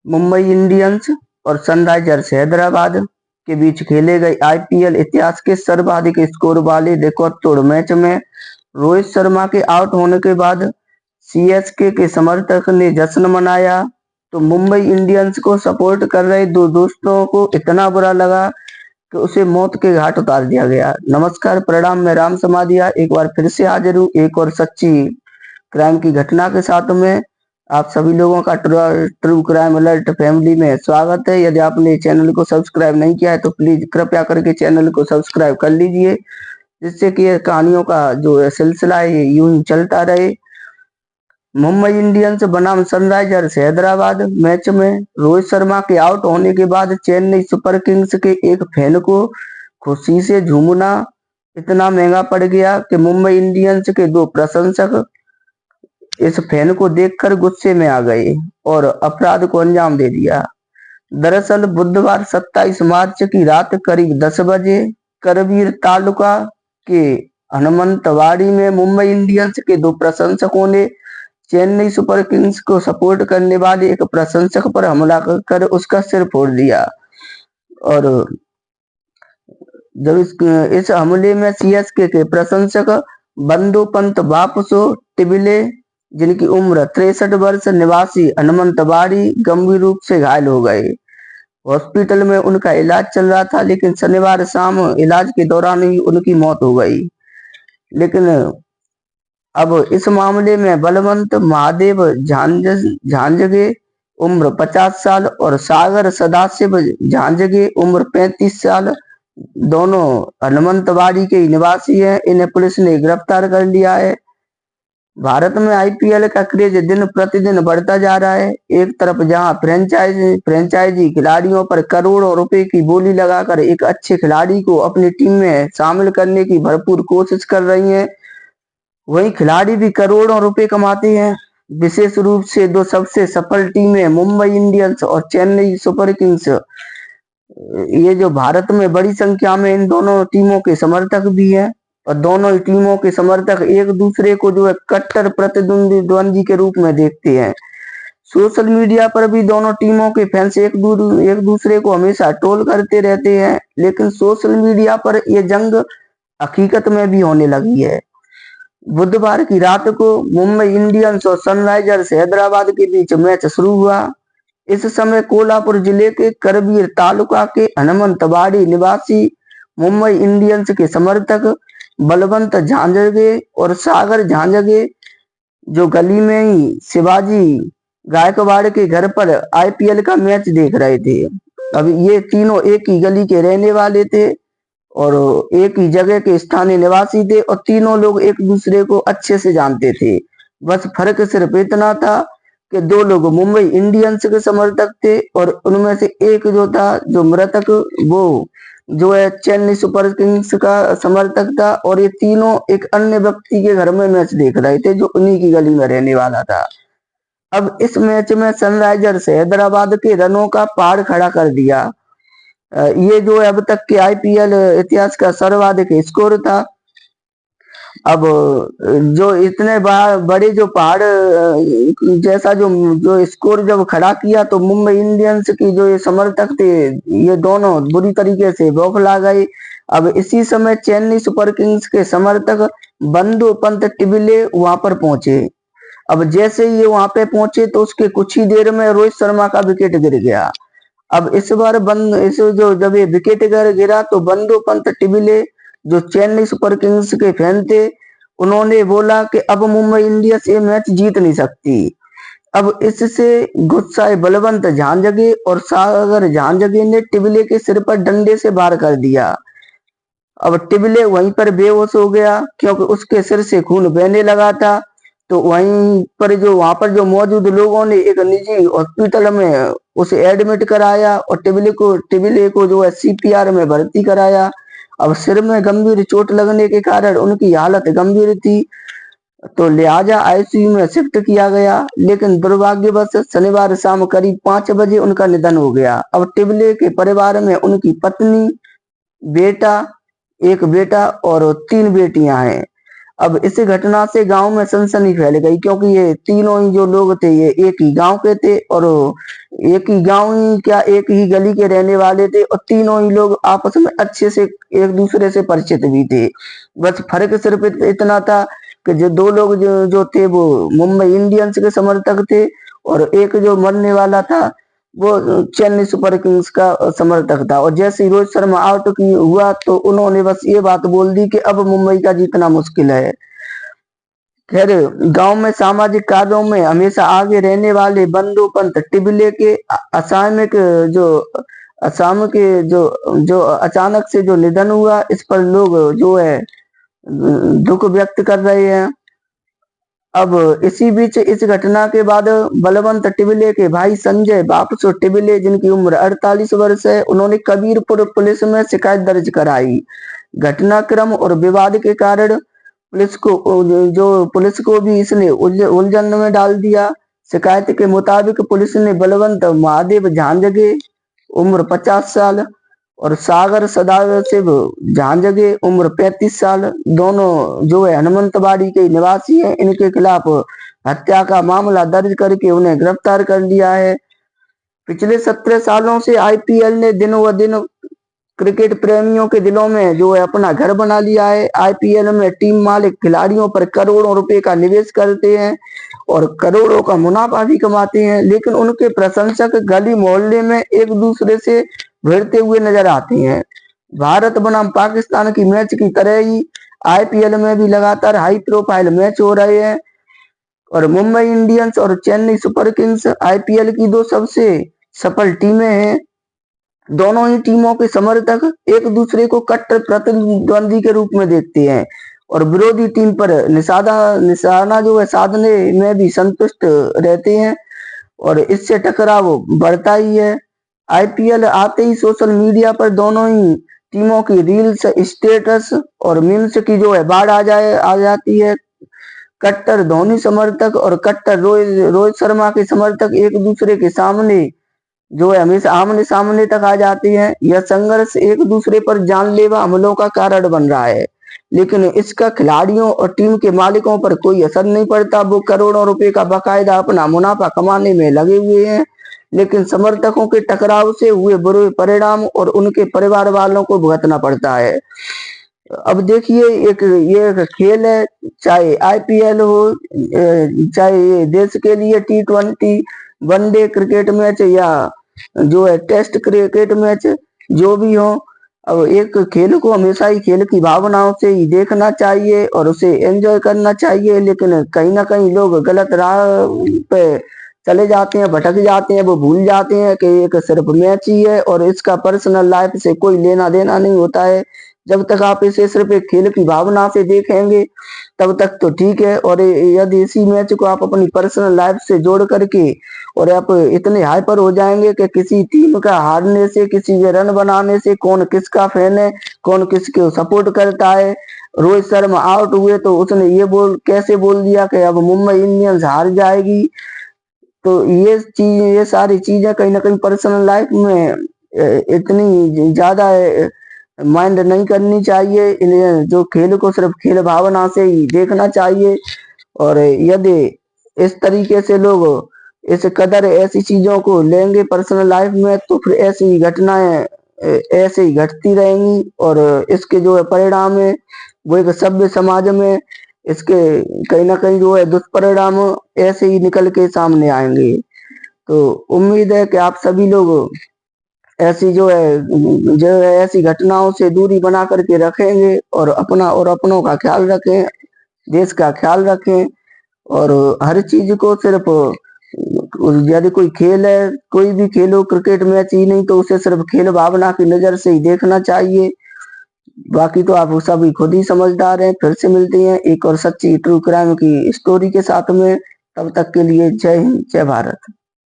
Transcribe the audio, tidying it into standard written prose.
Mumbai Indians और Sunrisers Hyderabad के बीच खेले गए आईपीएल इतिहास के सर्वाधिक स्कोर वाले रिकॉर्ड तोड़ मैच में रोहित शर्मा के आउट होने के बाद सीएसके के समर्थक ने जश्न मनाया, तो मुंबई इंडियंस को सपोर्ट कर रहे दो दोस्तों को इतना बुरा लगा कि उसे मौत के घाट उतार दिया गया। नमस्कार, प्रणाम, मैं राम समाधिया एक बार फिर से हाजिर हूँ एक और सच्ची क्राइम की घटना के साथ में। आप सभी लोगों का ट्रू क्राइम अलर्ट फैमिली में स्वागत है। यदि आपने चैनल को सब्सक्राइब नहीं किया है तो प्लीज कृपया करके चैनल को सब्सक्राइब कर लीजिए, जिससे कि ये कहानियों का जो सिलसिला है यूं ही चलता रहे। मुंबई इंडियंस बनाम सनराइजर्स हैदराबाद मैच में रोहित शर्मा के आउट होने के बाद चेन्नई सुपर किंग्स के एक फैन को खुशी से झूमना इतना महंगा पड़ गया कि मुंबई इंडियंस के दो प्रशंसक इस फैन को देखकर गुस्से में आ गए और अपराध को अंजाम दे दिया। दरअसल बुधवार 27 मार्च की रात करीब 10 बजे करवीर तालुका के हनुमंतवाड़ी में मुंबई इंडियंस के दो प्रशंसकों ने चेन्नई सुपर किंग्स को सपोर्ट करने वाले एक प्रशंसक पर हमला कर उसका सिर फोड़ दिया। और जब इस हमले में सीएसके के प्रशंसक बंदो पंत बापसो टिबिले, जिनकी उम्र 63 वर्ष निवासी हनुमंतवाड़ी, गंभीर रूप से घायल हो गए। हॉस्पिटल में उनका इलाज चल रहा था, लेकिन शनिवार शाम इलाज के दौरान ही उनकी मौत हो गई। लेकिन अब इस मामले में बलवंत महादेव झांझगे उम्र 50 साल और सागर सदाशिव झांझगे उम्र 35 साल दोनों हनुमंतवाड़ी के निवासी हैं। इन्हें पुलिस ने गिरफ्तार कर लिया है। भारत में आईपीएल का क्रेज दिन प्रतिदिन बढ़ता जा रहा है। एक तरफ जहां फ्रेंचाइजी खिलाड़ियों पर करोड़ों रुपए की बोली लगाकर एक अच्छे खिलाड़ी को अपनी टीम में शामिल करने की भरपूर कोशिश कर रही हैं, वहीं खिलाड़ी भी करोड़ों रुपए कमाते हैं। विशेष रूप से दो सबसे सफल टीमें मुंबई इंडियंस और चेन्नई सुपर किंग्स, ये जो भारत में बड़ी संख्या में इन दोनों टीमों के समर्थक भी हैं, और दोनों ही टीमों के समर्थक एक दूसरे को जो है कट्टर प्रतिद्वंदी के रूप में देखते हैं। सोशल मीडिया पर भी दोनों टीमों के फैंस एक दूसरे को हमेशा ट्रोल करते रहते हैं, लेकिन सोशल मीडिया पर यह जंग हकीकत में भी होने लगी है। बुधवार की रात को मुंबई इंडियंस और सनराइजर्स हैदराबाद के बीच मैच शुरू हुआ। इस समय कोल्हापुर जिले के करवीर तालुका के हनुमंतवाड़ी निवासी मुंबई इंडियंस के समर्थक बलवंत झांझगे और सागर झांझगे जो गली में ही शिवाजी गायकवाड़ के घर पर आईपीएल का मैच देख रहे थे। अब ये तीनों एक ही गली के रहने वाले थे और एक ही जगह के स्थानीय निवासी थे, और तीनों लोग एक दूसरे को अच्छे से जानते थे। बस फर्क सिर्फ इतना था कि दो लोग मुंबई इंडियंस के समर्थक थे और उनमें से एक जो था, जो मृतक, वो जो है चेन्नई सुपर किंग्स का समर्थक था, और ये तीनों एक अन्य व्यक्ति के घर में मैच देख रहे थे जो उन्हीं की गली में रहने वाला था। अब इस मैच में सनराइजर्स हैदराबाद के रनों का पहाड़ खड़ा कर दिया। ये जो है अब तक के आईपीएल इतिहास का सर्वाधिक स्कोर था। अब जो इतने बड़े जो पहाड़ जैसा जो जो स्कोर जब खड़ा किया, तो मुंबई इंडियंस की जो ये समर्थक थे, ये दोनों बुरी तरीके से बौखला गए। अब इसी समय चेन्नई सुपर किंग्स के समर्थक बंदो पंत टिबिले वहां पर पहुंचे। अब जैसे ही ये वहां पे पहुंचे तो उसके कुछ ही देर में रोहित शर्मा का विकेट गिर गया। अब इस बार इस जो जब ये विकेट गिरा तो बंदो पंत टिबिले जो चेन्नई सुपर किंग्स के फैन थे, उन्होंने बोला कि अब मुंबई इंडियंस ये मैच जीत नहीं सकती। अब इससे गुस्साए बलवंत झांझगे और सागर झांझगे ने टिबिले के सिर पर डंडे से वार कर दिया। अब टिबिले वहीं पर बेहोश हो गया क्योंकि उसके सिर से खून बहने लगा था। तो वहां पर जो मौजूद लोगों ने एक निजी हॉस्पिटल में उसे एडमिट कराया और टिबिले को जो है सीपीआर में भर्ती कराया। अब सिर में गंभीर चोट लगने के कारण उनकी हालत गंभीर थी, तो लिहाजा आईसीयू में शिफ्ट किया गया। लेकिन दुर्भाग्यवश शनिवार शाम करीब 5 बजे उनका निधन हो गया। अब टिबिले के परिवार में उनकी पत्नी, एक बेटा और 3 बेटियां हैं। अब इस घटना से गांव में सनसनी फैल गई, क्योंकि ये तीनों ही जो लोग थे ये एक ही गांव के थे, और एक ही गांव ही क्या, एक ही गली के रहने वाले थे, और तीनों ही लोग आपस में अच्छे से एक दूसरे से परिचित भी थे। बस फर्क सिर्फ इतना था कि जो दो लोग जो थे वो मुंबई इंडियंस के समर्थक थे, और एक जो मरने वाला था वो चेन्नई सुपर किंग्स का समर्थक था। और जैसे ही रोहित शर्मा आउट की हुआ तो उन्होंने बस ये बात बोल दी कि अब मुंबई का जीतना मुश्किल है। खैर, गांव में सामाजिक कार्यों में हमेशा आगे रहने वाले बंधु पंत टिबले के असामयिक जो असम के जो जो अचानक से जो निधन हुआ, इस पर लोग जो है दुख व्यक्त कर रहे हैं। अब इसी बीच इस घटना के बाद बलवंत टिबले के भाई संजय बापसो टिबले, जिनकी उम्र 48 वर्ष है, उन्होंने कबीरपुर पुलिस में शिकायत दर्ज कराई। घटनाक्रम और विवाद के कारण पुलिस को भी इसने उलझन में डाल दिया। शिकायत के मुताबिक पुलिस ने बलवंत महादेव झांझगे, उम्र 50 साल, और सागर सदाशिव झांझगे, उम्र 35 साल, दोनों जो है हनुमंतवाड़ी के निवासी हैं, इनके खिलाफ हत्या का मामला दर्ज करके उन्हें गिरफ्तार कर लिया है। पिछले 17 सालों से आईपीएल ने दिनों व दिन क्रिकेट प्रेमियों के दिलों में जो है अपना घर बना लिया है। आईपीएल में टीम मालिक खिलाड़ियों पर करोड़ों रुपए का निवेश करते हैं और करोड़ों का मुनाफा भी कमाते हैं, लेकिन उनके प्रशंसक गली मोहल्ले में एक दूसरे से भिड़ते हुए नजर आते हैं। भारत बनाम पाकिस्तान की मैच की तरह ही आईपीएल में भी लगातार हाई प्रोफाइल मैच हो रहे हैं, और मुंबई इंडियंस और चेन्नई सुपर किंग्स आईपीएल की दो सबसे सफल टीमें हैं। दोनों ही टीमों के समर्थक एक दूसरे को कट्टर प्रतिद्वंदी के रूप में देखते हैं और विरोधी टीम पर निशाना जो है साधने में भी संतुष्ट रहते हैं, और इससे टकराव बढ़ता ही है। आईपीएल आते ही सोशल मीडिया पर दोनों ही टीमों की रील्स, स्टेटस और मीम्स की जो है बाढ़ आ जाती है। कट्टर धोनी समर्थक और कट्टर रोहित शर्मा के समर्थक एक दूसरे के सामने जो है हमेशा आमने सामने तक आ जाती हैं। यह संघर्ष एक दूसरे पर जानलेवा हमलों का कारण बन रहा है, लेकिन इसका खिलाड़ियों और टीम के मालिकों पर कोई असर नहीं पड़ता। वो करोड़ों रुपए का बाकायदा अपना मुनाफा कमाने में लगे हुए हैं, लेकिन समर्थकों के टकराव से हुए बुरे परिणाम और उनके परिवार वालों को भुगतना पड़ता है। अब देखिए, ये एक खेल है, चाहे आईपीएल हो, चाहे देश के लिए T20 वनडे क्रिकेट मैच या जो है टेस्ट क्रिकेट मैच, जो भी हो। अब एक खेल को हमेशा ही खेल की भावनाओं से ही देखना चाहिए और उसे एंजॉय करना चाहिए, लेकिन कहीं ना कहीं लोग गलत राह पे चले जाते हैं, भटक जाते हैं। वो भूल जाते हैं कि एक सिर्फ मैच ही है और इसका पर्सनल लाइफ से कोई लेना देना नहीं होता है। जब तक आप इसे सिर्फ एक खेल की भावना से देखेंगे तब तक तो ठीक है, और यदि इसी मैच को आप अपनी पर्सनल लाइफ से जोड़ करके और आप इतने हाइपर हो जाएंगे कि किसी टीम का हारने से, किसी के रन बनाने से, कौन किसका फैन है, कौन किसको सपोर्ट करता है। रोहित शर्मा आउट हुए तो उसने ये कैसे बोल दिया कि अब मुंबई इंडियंस हार जाएगी। तो ये सारी चीजें कहीं ना कहीं पर्सनल लाइफ में इतनी ज्यादा माइंड नहीं करनी चाहिए। इन्हें जो खेल को सिर्फ खेल भावना से ही देखना चाहिए, और यदि इस तरीके से लोग इस कदर ऐसी चीजों को लेंगे पर्सनल लाइफ में तो फिर ऐसी घटनाएं ऐसे ही घटती रहेंगी, और इसके जो है परिणाम है वो एक सभ्य समाज में इसके कहीं ना कहीं जो है दुष्परिणाम ऐसे ही निकल के सामने आएंगे। तो उम्मीद है कि आप सभी लोग ऐसी जो है ऐसी घटनाओं से दूरी बना करके रखेंगे और अपना और अपनों का ख्याल रखें, देश का ख्याल रखें, और हर चीज को सिर्फ यदि कोई खेल है, कोई भी खेल हो, क्रिकेट मैच ही नहीं तो उसे सिर्फ खेल भावना की नजर से ही देखना चाहिए। बाकी तो आप सभी खुद ही समझदार हैं। फिर से मिलते हैं एक और सच्ची ट्रू क्राइम की स्टोरी के साथ में। तब तक के लिए जय हिंद, जय भारत।